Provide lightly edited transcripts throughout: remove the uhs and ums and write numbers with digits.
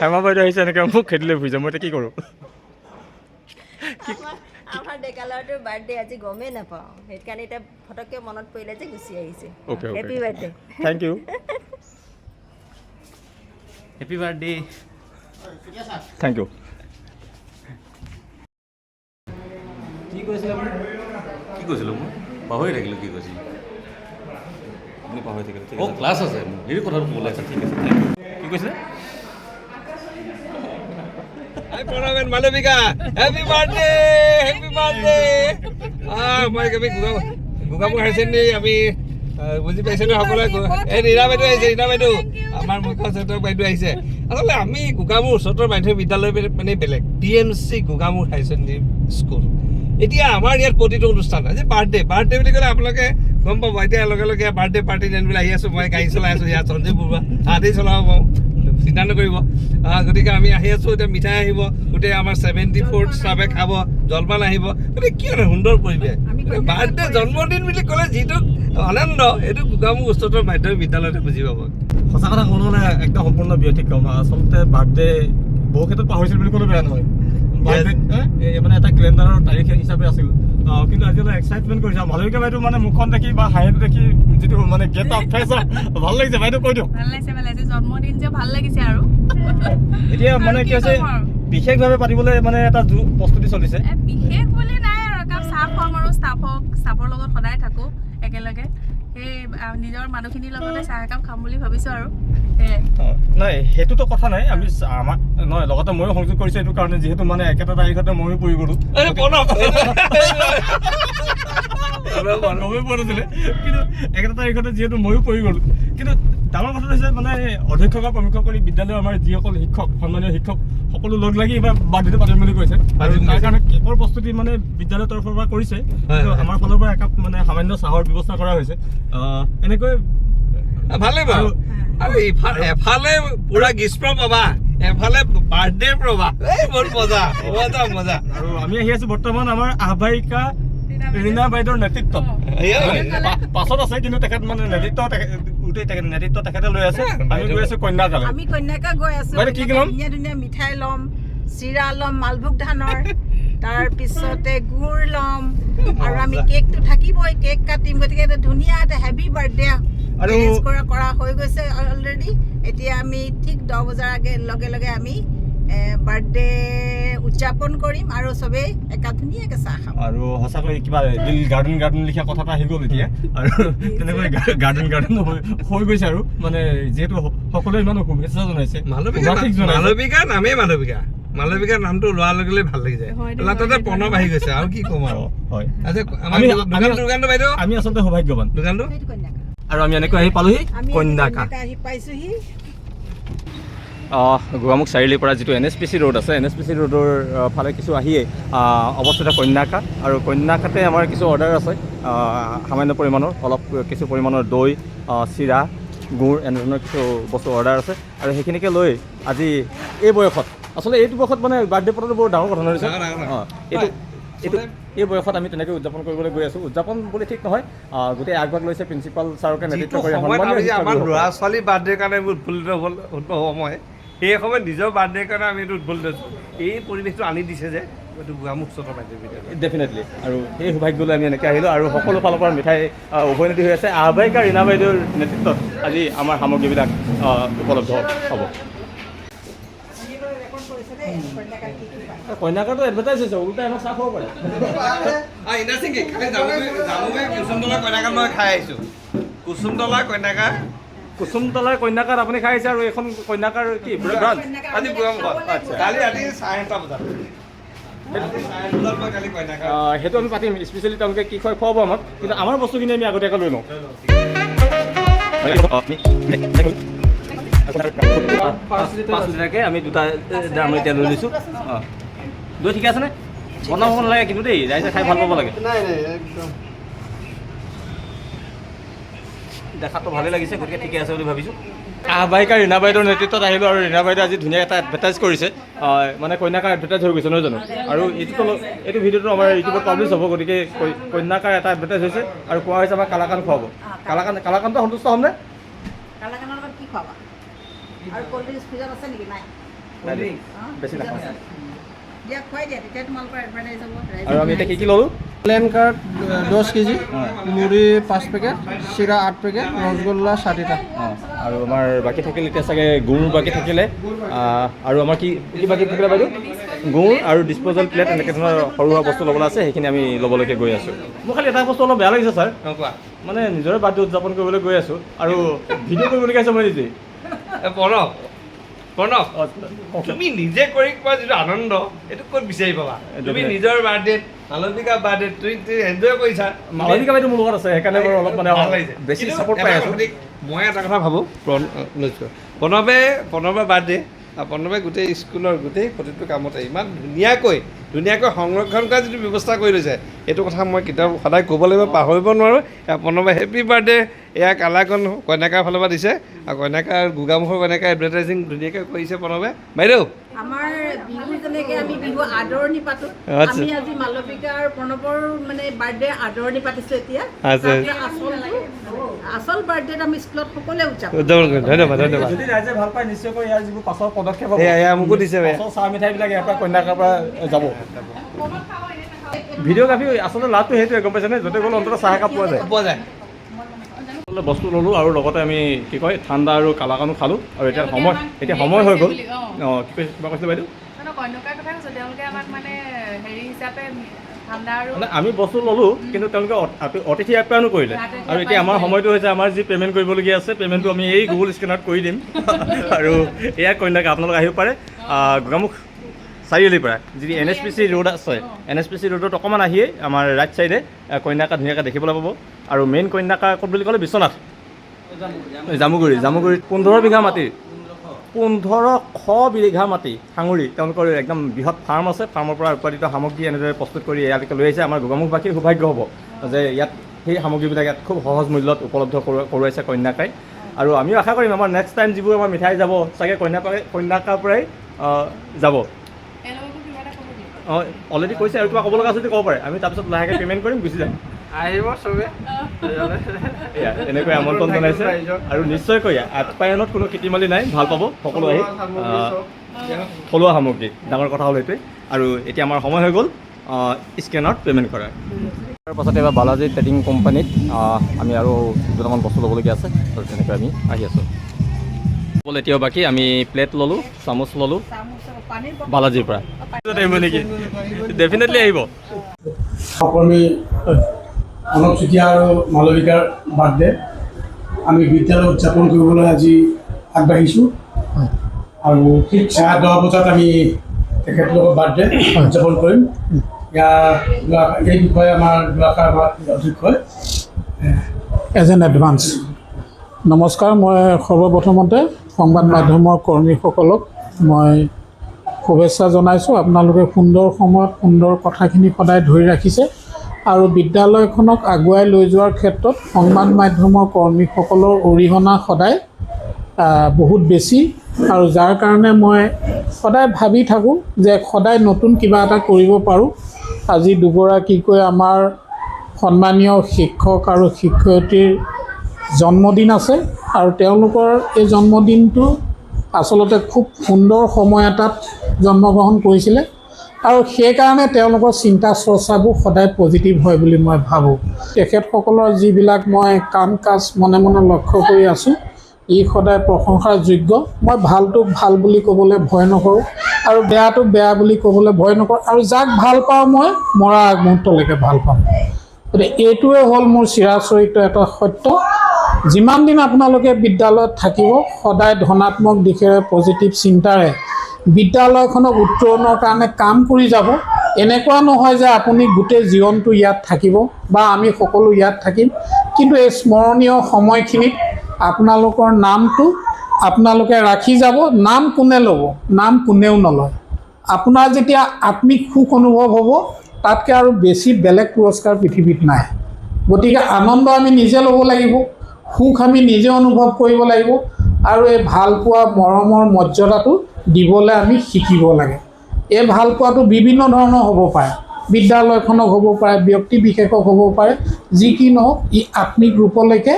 হেমা বাইদেউ আহিছে এনেকৈ মোক খেদিলে ফুৰিছে মই এতিয়া কি কৰোঁ আমাৰ ডেকা ল'ৰাটোৰ বাৰ্থডে আজি গমেই নাপাওঁ সেইকাৰণে এতিয়া ফটককৈ মনত পৰিলে যে গুচি আহিছে okay happy birthday thank you happy birthday thank you কি কৈছিলে আপুনি কি কৈছিলোঁ মই পাহৰি থাকিলোঁ কি কৈছিলোঁ আপুনি পাহৰি থাকিলে ঠিক অঁ ক্লাছ আছে হেৰি কথাটো ক'বলৈ আছে ঠিক আছে থেংক ইউ কি কৈছিলে Malabika happy birthday happy birthday মই আমি গোগামুখ হায়াৰ ছেকেণ্ডেৰী আমি বুজি পাইছে ন সকলোৱে এই ৰীণা বাইদেউ আহিছে ৰীণা বাইদেউ আমাৰ মুখ্য সচেতক বাইদেউ আহিছে আচলতে আমি গোগামুখ উচ্চতৰ মাধ্যমিক বিদ্যালয় মানে বেলেগ DMC Gogamukh higher secondary school এতিয়া আমাৰ ইয়াত প্ৰতিটো অনুষ্ঠান আজি বাৰ্থডে বুলি ক'লে আপোনালোকে গম পাব এতিয়া লগে লগে বাৰ্থডে পাৰ্টি যেনবিলাক আহি আছোঁ মই গাড়ী চলাই আছোঁ ইয়াত সঞ্জীৱ বৰুৱা হাতেই চলাব পাৰোঁ চিন্তা নকৰিব গতিকে আমি আহি আছোঁ এতিয়া মিঠাই আহিব গোটেই আমাৰ 74th ষ্টাফে খাব জলপান আহিব গতিকে কি সুন্দৰ পৰিৱেশ বাৰ্থডে জন্মদিন বুলি ক'লে যিটো আনন্দ এইটো গোগামুখ উচ্চতৰ মাধ্যমিক বিদ্যালয়তে বুজি পাব সঁচা কথা ক'ব গ'লে একদম সম্পূৰ্ণ ব্যতিক্ৰম আচলতে বাৰ্থডে বহু ক্ষেত্ৰত পাহৰিছিল বুলি ক'লেও বেয়া নহয় বাৰ্থডে মানে এটা কেলেণ্ডাৰৰ তাৰিখ হিচাপে আছিল কিন্তু আজিলৈ এক্সাইটমেণ্ট কৰিছে মালবিকা বাইদেউ মানে মুখখন দেখি বা হাঁহিটো দেখি যিটো মানে গেট আপ ফেচ ভাল লাগিছে বাইদেউ কৈ দিওঁ ভাল লাগিছে জন্মদিন যে ভাল লাগিছে আৰু এতিয়া মানে কি হৈছে বিশেষভাৱে পাতিবলৈ মানে এটা প্ৰস্তুতি চলিছে বিশেষ বুলি নাই আৰু কাম চাহ খুৱাম আৰু ষ্টাফৰ লগত সদায় থাকোঁ একেলগে সেই নিজৰ মানুহখিনিৰ লগতে চাহ একাপ খাম বুলি ভাবিছোঁ আৰু নাই সেইটোতো কথা নাই আমি আমাৰ নহয় লগতে ময়ো সংযোগ কৰিছোঁ এইটো কাৰণে যিহেতু মানে একেটা তাৰিখতে ময়ো পৰি গ'লোঁ গমেই পোৱা নাছিলে কিন্তু একেটা তাৰিখতে যিহেতু ময়ো পৰি গ'লোঁ কিন্তু ডাঙৰ কথাটো হৈছে মানে অধ্যক্ষক প্ৰমুখ কৰি বিদ্যালয়ৰ আমাৰ যিসকল শিক্ষক সন্মানীয় শিক্ষক সকলো লগ লাগি এইবাৰ বাৰ্থডেটো পাতিম বুলি কৈছে আৰু তাৰ কাৰণে কেকৰ প্ৰস্তুতি মানে বিদ্যালয়ৰ তৰফৰ পৰা কৰিছে আমাৰ ফালৰ পৰা একাপ মানে সামান্য চাহৰ ব্যৱস্থা কৰা হৈছে এনেকৈ ভালেই বাৰু আৰু এফালে পুৰা গ্ৰীষ্ম পাবা এফালে বাৰ্থডে পাবা এই বহুত মজা মজা আৰু আমি আহি আছো বৰ্তমান আমাৰ আহ্বায়িকা ৰীণা বাইদেউৰ নেতৃত্বত পাছত আছে কিন্তু তেখেত মানে নেতৃত্ব তেখেতে লৈ আছে আমি গৈ আছো কন্যাকালৈ আমি কন্যাকা গৈ আছো কি ল'ম ধুনীয়া মিঠাই ল'ম চিৰা ল'ম মালভোগ ধানৰ তাৰপিছতে গুড় ল'ম আৰু আমি কেকটো থাকিবই কেক কাটিম গতিকে এটা ধুনীয়া এটা হেভি বাৰ্থডে আৰু কৰা হৈ গৈছে অলৰেডি এতিয়া আমি ঠিক 10 বজাৰ লগে লগে আমি বাৰ্থডে উদযাপন কৰিম আৰু চবেই একাপ ধুনীয়াকৈ চাহ খাম আৰু সঁচাকৈ কিবা গাৰ্ডেন লিখা কথা এটা আহি গ'ল এতিয়া আৰু তেনেকৈ গাৰ্ডেন হৈ গৈছে আৰু মানে যিহেতু সকলোৱে ইমান শুভেচ্ছা জনাইছে মালবিকাৰ নামটো লোৱাৰ লগে লগে ভাল লাগি যায় তাতে প্ৰণৱ আহি গৈছে আৰু কি ক'ম আৰু হয় দোকানটো বাইদেউ আমি আচলতে সৌভাগ্যৱান দোকানটো আৰু আমি এনেকৈ আহি পালোহি কন্যাকা আহি পাইছোহি গোগামুখ চাৰিআলিৰ পৰা যিটো NSPC ৰোড আছে NSPC ৰোডৰ ফালে কিছু আহিয়ে অৱস্থিত কন্যাকা আৰু কন্যাকাতে আমাৰ কিছু অৰ্ডাৰ আছে সামান্য পৰিমাণৰ অলপ কিছু পৰিমাণৰ দৈ চিৰা গুড় এনেধৰণৰ কিছু বস্তু অৰ্ডাৰ আছে আৰু সেইখিনিকে লৈ আজি এই বয়সত আচলতে এইটো বয়সত মানে বাৰ্থডে পতাটো বৰ ডাঙৰ কথা নহয় এইটো এই বয়সত আমি তেনেকৈ উদযাপন কৰিবলৈ গৈ আছোঁ উদযাপন বুলি ঠিক নহয় গোটেই আগভাগ লৈছে প্ৰিন্সিপাল ছাৰকে নেতৃত্ব কৰি আমাৰ ল'ৰা ছোৱালীৰ বাৰ্থডেৰ কাৰণে আমি উৎফুল্লিত হ'ব মই সেই সময়ত নিজৰ বাৰ্থডেৰ কাৰণে আমি এইটো উৎফুল্লিত হৈছোঁ এই পৰিৱেশটো আনি দিছে যে এইটো গোগামুখ উচ্চতৰ মাধ্যমিক বিদ্যালয় ডেফিনেটলি আৰু সেই সৌভাগ্যলৈ আমি এনেকৈ আহিলোঁ আৰু সকলো ফালৰ পৰা মিঠাই উভৈনদী হৈ আছে আহ্বায়িকা ৰীণা বাইদেউৰ নেতৃত্বত আজি আমাৰ সামগ্ৰীবিলাক উপলব্ধ হ'ব কন্যাকাটো এডভাৰটাইজ হৈছে ওলোটাই আমাক চাহ খাব পাৰে কুসুমতলা কন্যাকাত মই খাই আহিছোঁ কুসুমতলাৰ কন্যাকাত আপুনি খাই আহিছে আৰু এইখন কন্যাকাৰ কি ব্ৰাঞ্চ আজি কালি ৰাতি 9:30 বজাত সেইটো আমি পাতিম স্পেচিয়েলি তেওঁলোকে কি খুৱাই খুৱাব আমাক কিন্তু আমাৰ বস্তুখিনি আমি আগতীয়াকৈ লৈ লওঁ পাঁচ লিটাৰকৈ আমি দুটা আমি এতিয়া লৈ লৈছোঁ দৈ ঠিকে আছেনে বনাব নালাগে কিন্তু দেই ৰাইজে খাই ভাল পাব লাগে দেখাটো ভালেই লাগিছে গতিকে ঠিকে আছে বুলি ভাবিছোঁ আহ্বায়িকা ৰীণা বাইদেউৰ নেতৃত্বত আহিলোঁ আৰু ৰীণা বাইদেউ আজি ধুনীয়া এটা এডভাৰটাইজ কৰিছে মানে কন্যাকাৰ এডভাৰটাইজ হৈ গৈছে নহয় জানো আৰু এইটো ভিডিঅ'টো আমাৰ ইউটিউবত পাব্লিছ হ'ব গতিকে কন্যাকাৰ এটা এডভাৰটাইজ হৈছে আৰু কোৱা হৈছে আমাক কালাকান খুৱাব কালাকানটো সন্তুষ্ট হ'মনে কালাকানৰ লগত কি খুৱাবা আৰু ক'ল্ড ড্ৰিংকছ ফ্ৰিজত আছে নেকি নাই বেছি নাখাওঁ দিয়া খুৱাই দিয়া তেতিয়া তোমালোকৰ এডভাৰটাইজ হ'ব আৰু আমি এতিয়া কি ল'লোঁ প্লেন কাৰ্ড 10 কেজি মুড়ি 5 পেকেট চিৰা 8 পেকেট ৰসগোল্লা 60টা আৰু আমাৰ বাকী থাকিলে এতিয়া চাগে গুড় বাকী থাকিলে আৰু আমাৰ কি কি বাকী থাকিলে বাইদেউ গুড় আৰু ডিছপ'জেল প্লেট এনেকৈ ধৰণৰ সৰু সুৰা বস্তু ল'বলৈ আছে সেইখিনি আমি ল'বলৈকে গৈ আছোঁ মোৰ খালি এটা বস্তু অলপ বেয়া লাগিছে ছাৰ কোৱা মানে নিজৰে বাৰ্থডে উদযাপন কৰিবলৈ গৈ আছোঁ আৰু ভিডিঅ' কৰিবলগীয়া আছে মই নিজে প্ৰণৱ তুমি নিজে কৰি পোৱা যিটো আনন্দ এইটো ক'ত বিচাৰি পাবা তুমি নিজৰ বাৰ্থডে মালবিকা বাৰ্থডে তুমি এনজয় কৰিছা মালবিকা বাইদেউ মোৰ লগত আছে সেইকাৰণে বাৰু অলপ মানে ভাল লাগিছে বেছি ছাপোৰ্ট পাই আছোঁ মই এটা কথা ভাবোঁ প্ৰণৱে বাৰ্থডে আৰু প্ৰণৱে গোটেই স্কুলৰ গোটেই প্ৰতিটো কামতে ইমান ধুনীয়াকৈ সংৰক্ষণ কৰা যিটো ব্যৱস্থা কৰি লৈছে এইটো কথা মই কেতিয়াও সদায় ক'ব লাগিব পাহৰিব নোৱাৰোঁ প্ৰণৱে হেপী বাৰ্থডে এয়া কালাকণ কন্যাকাৰ ফালৰ পৰা দিছে আৰু কন্যাকাৰ গোগামুখৰ কন্যাকাৰ এডভাৰটাইজিং ধুনীয়াকৈ কৰিছে প্ৰণৱে বাইদেউ আমাৰ বিহু যেনেকৈ আমি বিহু আদৰণি পাতোঁ আমি আজি মালবিকা আৰু প্ৰণৱৰ মানে বাৰ্থডে আদৰণি পাতিছোঁ এতিয়া আচল বাৰ্থডেত আমি স্কুলত সকলোৱে উদযাপন কৰিম ধন্যবাদ যদি ৰাইজে ভাল পায় নিশ্চয়কৈ ইয়াৰ যিবোৰ পাছৰ পদক্ষেপ এয়া মোকো দিছে চাহ মিঠাইবিলাক ইয়াৰ পৰা কন্যাকাৰ পৰা যাব ভিডিঅ'গ্ৰাফী আচলতে লাভটো সেইটোৱে গম পাইছেনে য'তে গ'লে অন্তত চাহ একাপ পোৱা যায় বস্তু ল'লোঁ আৰু লগতে আমি কি কয় ঠাণ্ডা আৰু কালাকানো খালোঁ আৰু এতিয়া সময় হৈ গ'ল অঁ কি কিবা কৈছিলে বাইদেউ কন্যাকাৰ কথা কৈছোঁ তেওঁলোকে আমাক মানে হেৰি হিচাপে ঠাণ্ডা আৰু মানে আমি বস্তু ল'লোঁ কিন্তু তেওঁলোকে অতিথি আপ্যায়নো কৰিলে আৰু এতিয়া আমাৰ সময়টো হৈছে আমাৰ যি পে'মেণ্ট কৰিবলগীয়া আছে পে'মেণ্টটো আমি এই গুগল স্কেনাৰত কৰি দিম আৰু এয়া কন্যাকা আপোনালোক আহিব পাৰে গোগামুখ চাৰিআলিৰ পৰা যি NSPC ৰোড আছে NSPC ৰোডত অকণমান আহিয়ে আমাৰ ৰাইট চাইডে কন্যাকা ধুনীয়াকৈ দেখিবলৈ পাব আৰু মেইন কন্যাকা ক'ত বুলি ক'লে বিশ্বনাথ জামুগুৰিত 15 বিঘা মাটিৰ 1500 বিঘা মাটি সাঙুৰি তেওঁলোকৰ একদম বৃহৎ ফাৰ্ম আছে ফাৰ্মৰ পৰা উৎপাদিত সামগ্ৰী এনেদৰে প্ৰস্তুত কৰি ইয়ালৈকে লৈ আহিছে আমাৰ গোগামুখবাসীৰ সৌভাগ্য হ'ব যে ইয়াত সেই সামগ্ৰীবিলাক ইয়াত খুব সহজ মূল্যত উপলব্ধ কৰোৱাইছে কন্যাকাই আৰু আমিও আশা কৰিম আমাৰ নেক্সট টাইম যিবোৰ আমাৰ মিঠাই যাব চাগে কন্যাকাৰ পৰাই যাব অঁ অলৰেডি কৈছে আৰু কিবা ক'ব লগা আছে যদি ক'ব পাৰে আমি তাৰপিছত লাহেকৈ পে'মেণ্ট কৰিম গুচি যাম আহিব চবে এনেকৈ আমন্ত্ৰণ জনাইছে আৰু নিশ্চয়কৈ আপ্যায়নত কোনো খেতিমালি নাই ভাল পাব সকলো আহি থলুৱা সামগ্ৰী ডাঙৰ কথা হ'ল সেইটোৱে আৰু এতিয়া আমাৰ সময় হৈ গ'ল স্কেনাৰত পে'মেণ্ট কৰাৰ তাৰপাছতে এবাৰ বালাজী ট্ৰেডিং কোম্পানীত আমি আৰু দুটামান বস্তু ল'বলগীয়া আছে আৰু তেনেকৈ আমি আহি আছোঁ এতিয়াও বাকী আমি প্লেট ল'লোঁ চামুচ ল'লোঁ বালাজীৰ পৰা আহিব নেকি ডেফিনেটলি আহিব সহকৰ্মী প্ৰণৱ চুতীয়া আৰু মালবিকাৰ বাৰ্থডে আমি বিদ্যালয় উদযাপন কৰিবলৈ আজি আগবাঢ়িছোঁ আৰু ঠিক 10:30 বজাত আমি তেখেতলোকৰ বাৰ্থডে উদযাপন কৰিম এই বিষয়ে আমাৰ দুআষাৰ অধ্যক্ষই এজ এন এডভান্স নমস্কাৰ মই সৰ্বপ্ৰথমতে সংবাদ মাধ্যমৰ কৰ্মীসকলক মই শুভেচ্ছা জনাইছোঁ আপোনালোকে সুন্দৰ সময়ত সুন্দৰ কথাখিনি সদায় ধৰি ৰাখিছে আৰু বিদ্যালয়খনক আগুৱাই লৈ যোৱাৰ ক্ষেত্ৰত সংবাদ মাধ্যমৰ কৰ্মীসকলৰ অৰিহণা সদায় বহুত বেছি আৰু যাৰ কাৰণে মই সদায় ভাবি থাকোঁ যে সদায় নতুন কিবা এটা কৰিব পাৰোঁ আজি দুগৰাকীকৈ আমাৰ সন্মানীয় শিক্ষক আৰু শিক্ষয়িত্ৰীৰ জন্মদিন আছে আৰু তেওঁলোকৰ এই জন্মদিনটো আচলতে খুব সুন্দৰ সময় এটাত জন্মগ্ৰহণ কৰিছিলে আৰু সেইকাৰণে তেওঁলোকৰ চিন্তা চৰ্চাবোৰ সদায় পজিটিভ হয় বুলি মই ভাবোঁ তেখেতসকলৰ যিবিলাক মই কাম কাজ মনে মনে লক্ষ্য কৰি আছোঁ ই সদায় প্ৰশংসাৰ যোগ্য মই ভালটোক ভাল বুলি ক'বলৈ ভয় নকৰোঁ আৰু বেয়াটোক বেয়া বুলি ক'বলৈ ভয় নকৰোঁ আৰু যাক ভাল পাওঁ মই মৰা আগমুহূৰ্তলৈকে ভাল পাওঁ গতিকে এইটোৱে হ'ল মোৰ চিৰাচৰিত এটা সত্য যিমান দিন আপোনালোকে বিদ্যালয়ত থাকিব সদায় ধনাত্মক দিশেৰে পজিটিভ চিন্তাৰে বিদ্যালয়খনক উত্তৰণৰ কাৰণে কাম কৰি যাব এনেকুৱা নহয় যে আপুনি গোটেই জীৱনটো ইয়াত থাকিব বা আমি সকলো ইয়াত থাকিম কিন্তু এই স্মৰণীয় সময়খিনিত আপোনালোকৰ নামটো আপোনালোকে ৰাখি যাব নাম কোনে ল'ব নাম কোনেও নলয় আপোনাৰ যেতিয়া আত্মিক সুখ অনুভৱ হ'ব তাতকৈ আৰু বেছি বেলেগ পুৰস্কাৰ পৃথিৱীত নাই গতিকে আনন্দ আমি নিজে ল'ব লাগিব সুখ আমি নিজে অনুভৱ কৰিব লাগিব আৰু এই ভালপোৱা মৰমৰ মৰ্যাদাটো দিবলৈ আমি শিকিব লাগে এই ভালপোৱাটো বিভিন্ন ধৰণৰ হ'ব পাৰে বিদ্যালয়খনক হ'ব পাৰে ব্যক্তি বিশেষক হ'ব পাৰে যি কি নহওক ই আত্মিক ৰূপলৈকে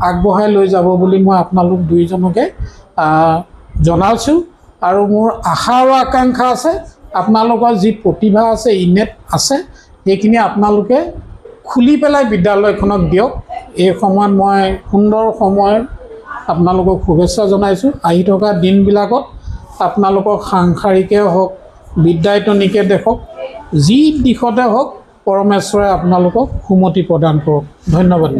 আগবঢ়াই লৈ যাব বুলি মই আপোনালোক দুইজনকে জনাইছোঁ আৰু মোৰ আশা আৰু আকাংক্ষা আছে আপোনালোকৰ যি প্ৰতিভা আছে ইনেট আছে সেইখিনি আপোনালোকে খুলি পেলাই বিদ্যালয়খনক দিয়ক। এই সময়ত মই সুন্দৰ সময়ৰ আপোনালোকক শুভেচ্ছা জনাইছোঁ। আহি থকা দিনবিলাকত আপোনালোকক সাংসাৰিকে হওক বিদ্যায়তনিকে দেখক যি দিশতে হওক পৰমেশ্বৰে আপোনালোকক সুমতি প্ৰদান কৰক। ধন্যবাদ।